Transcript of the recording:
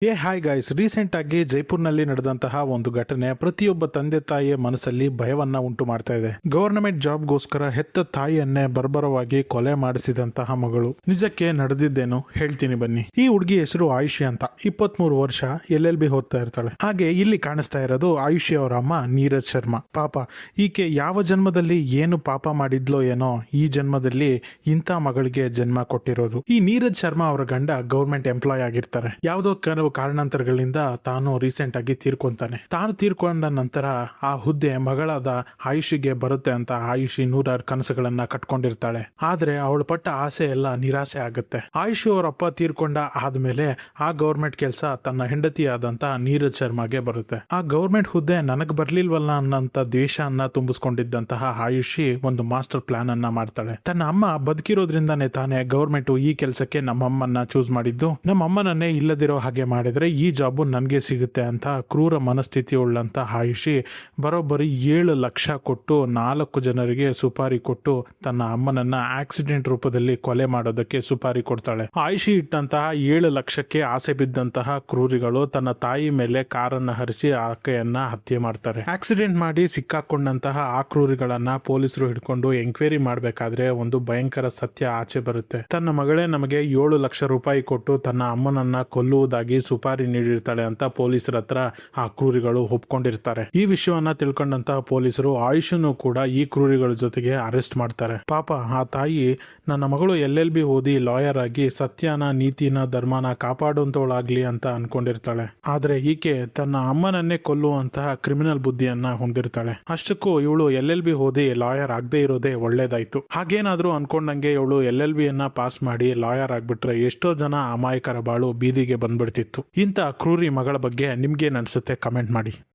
Hi guys, recent ಆಗಿ ಜೈಪುರ್ನಲ್ಲಿ ನಡೆದಂತಹ ಒಂದು ಘಟನೆ ಪ್ರತಿಯೊಬ್ಬ ತಂದೆ ತಾಯಿಯ ಮನಸ್ಸಲ್ಲಿ ಭಯವನ್ನ ಉಂಟು ಮಾಡ್ತಾ ಇದೆ. ಗವರ್ನಮೆಂಟ್ ಜಾಬ್ಗೋಸ್ಕರ ಹೆತ್ತ ತಾಯಿಯನ್ನೇ ಬರ್ಬರವಾಗಿ ಕೊಲೆ ಮಾಡಿಸಿದಂತಹ ಮಗಳು. ನಿಜಕ್ಕೆ ನಡೆದಿದ್ದೇನು ಹೇಳ್ತೀನಿ ಬನ್ನಿ. ಈ ಹುಡುಗಿ ಹೆಸರು ಆಯುಷಿ ಅಂತ, 23 ವರ್ಷ, LLB ಓದ್ತಾ ಇರ್ತಾಳೆ. ಹಾಗೆ ಇಲ್ಲಿ ಕಾಣಿಸ್ತಾ ಇರೋದು ಆಯುಷಿ ಅವರ ಅಮ್ಮ ನೀರಜ್ ಶರ್ಮಾ. ಪಾಪ ಈಕೆ ಯಾವ ಜನ್ಮದಲ್ಲಿ ಏನು ಪಾಪ ಮಾಡಿದ್ಲೋ ಏನೋ, ಈ ಜನ್ಮದಲ್ಲಿ ಇಂಥ ಮಗಳಿಗೆ ಜನ್ಮ ಕೊಟ್ಟಿರೋದು. ಈ ನೀರಜ್ ಶರ್ಮಾ ಅವರ ಗಂಡ ಗವರ್ಮೆಂಟ್ ಎಂಪ್ಲಾಯ್ ಆಗಿರ್ತಾರೆ. ಯಾವುದೋ ಕಾರಣಾಂತರಗಳಿಂದ ತಾನು ರೀಸೆಂಟ್ ಆಗಿ ತೀರ್ಕೊಂತಾನೆ. ತಾನು ತೀರ್ಕೊಂಡ ನಂತರ ಆ ಹುದ್ದೆ ಮಗಳಾದ ಆಯುಷಿಗೆ ಬರುತ್ತೆ ಅಂತ ಆಯುಷಿ ನೂರಾರು ಕನಸುಗಳನ್ನ ಕಟ್ಕೊಂಡಿರ್ತಾಳೆ. ಆದ್ರೆ ಅವಳು ಪಟ್ಟ ಆಸೆ ಎಲ್ಲ ನಿರಾಸೆ ಆಗುತ್ತೆ. ಆಯುಷಿ ಅವರಪ್ಪ ತೀರ್ಕೊಂಡ ಆದ್ಮೇಲೆ ಆ ಗವರ್ಮೆಂಟ್ ಕೆಲಸ ತನ್ನ ಹೆಂಡತಿಯಾದಂತ ನೀರಜ್ ಶರ್ಮಾಗೆ ಬರುತ್ತೆ. ಆ ಗವರ್ಮೆಂಟ್ ಹುದ್ದೆ ನನಗ್ ಬರ್ಲಿಲ್ವಲ್ಲ ಅನ್ನಂತ ದ್ವೇಷವನ್ನ ತುಂಬಿಸ್ಕೊಂಡಿದ್ದಂತಹ ಆಯುಷಿ ಒಂದು ಮಾಸ್ಟರ್ ಪ್ಲಾನ್ ಅನ್ನ ಮಾಡ್ತಾಳೆ. ತನ್ನ ಅಮ್ಮ ಬದುಕಿರೋದ್ರಿಂದಾನೇ ತಾನೇ ಗವರ್ಮೆಂಟ್ ಈ ಕೆಲಸಕ್ಕೆ ನಮ್ಮಮ್ಮನ್ನ ಚೂಸ್ ಮಾಡಿದ್ದು. ನಮ್ಮಮ್ಮನನ್ನೇ ಇಲ್ಲದಿರೋ ಹಾಗೆ ಮಾಡಿದ್ರೆ ಈ ಜಾಬು ನನ್ಗೆ ಸಿಗುತ್ತೆ ಅಂತ ಕ್ರೂರ ಮನಸ್ಥಿತಿ ಉಳ್ಳಂತ ಆಯುಷಿ ಬರೋಬ್ಬರಿ 7 ಲಕ್ಷ ಕೊಟ್ಟು 4 ಜನರಿಗೆ ಸುಪಾರಿ ಕೊಟ್ಟು ತನ್ನ ಅಮ್ಮನನ್ನ ಆಕ್ಸಿಡೆಂಟ್ ರೂಪದಲ್ಲಿ ಕೊಲೆ ಮಾಡೋದಕ್ಕೆ ಸುಪಾರಿ ಕೊಡ್ತಾಳೆ. ಆಯುಷಿ ಇಟ್ಟಂತಹ 7 ಲಕ್ಷಕ್ಕೆ ಆಸೆ ಬಿದ್ದಂತಹ ಕ್ರೂರಿಗಳು ತನ್ನ ತಾಯಿ ಮೇಲೆ ಕಾರನ್ನ ಹರಿಸಿ ಆಕೆಯನ್ನ ಹತ್ಯೆ ಮಾಡ್ತಾರೆ. ಆಕ್ಸಿಡೆಂಟ್ ಮಾಡಿ ಸಿಕ್ಕಾಕೊಂಡಂತಹ ಆ ಕ್ರೂರಿಗಳನ್ನ ಪೊಲೀಸರು ಹಿಡ್ಕೊಂಡು ಎಂಕ್ವೈರಿ ಮಾಡ್ಬೇಕಾದ್ರೆ ಒಂದು ಭಯಂಕರ ಸತ್ಯ ಆಚೆ ಬರುತ್ತೆ. ತನ್ನ ಮಗಳೇ ನಮಗೆ 7 ಲಕ್ಷ ರೂಪಾಯಿ ಕೊಟ್ಟು ತನ್ನ ಅಮ್ಮನನ್ನ ಕೊಲ್ಲುವುದಾಗಿ ಸುಪಾರಿ ನೀಡಿರ್ತಾಳೆ ಅಂತ ಪೊಲೀಸರ ಹತ್ರ ಆ ಕ್ರೂರಿಗಳು ಒಪ್ಕೊಂಡಿರ್ತಾರೆ. ಈ ವಿಷಯವನ್ನ ತಿಳ್ಕೊಂಡಂತಹ ಪೊಲೀಸರು ಆಯುಷನ್ನು ಕೂಡ ಈ ಕ್ರೂರಿಗಳ ಜೊತೆಗೆ ಅರೆಸ್ಟ್ ಮಾಡ್ತಾರೆ. ಪಾಪ ಆ ತಾಯಿ, ನನ್ನ ಮಗಳು LLB ಓದಿ ಲಾಯರ್ ಆಗಿ ಸತ್ಯನ, ನೀತಿನ, ಧರ್ಮನ ಕಾಪಾಡುವಂತವಳಾಗ್ಲಿ ಅಂತ ಅನ್ಕೊಂಡಿರ್ತಾಳೆ. ಆದ್ರೆ ಈಕೆ ತನ್ನ ಅಮ್ಮನನ್ನೇ ಕೊಲ್ಲುವಂತಹ ಕ್ರಿಮಿನಲ್ ಬುದ್ಧಿಯನ್ನ ಹೊಂದಿರ್ತಾಳೆ. ಅಷ್ಟಕ್ಕೂ ಇವಳು LLB ಓದಿ ಲಾಯರ್ ಆಗದೆ ಇರೋದೇ ಒಳ್ಳೇದಾಯ್ತು. ಹಾಗೇನಾದ್ರೂ ಅನ್ಕೊಂಡಂಗೆ ಇವಳು LLB ಯನ್ನ ಪಾಸ್ ಮಾಡಿ ಲಾಯರ್ ಆಗ್ಬಿಟ್ರೆ ಎಷ್ಟೋ ಜನ ಅಮಾಯಕರ ಬಾಳು ಬೀದಿಗೆ ಬಂದ್ಬಿಡ್ತಿತ್ತು. ಇಂಥ ಕ್ರೂರಿ ಮಗಳ ಬಗ್ಗೆ ನಿಮ್ಗೇನ್ ಅನ್ಸುತ್ತೆ ಕಮೆಂಟ್ ಮಾಡಿ.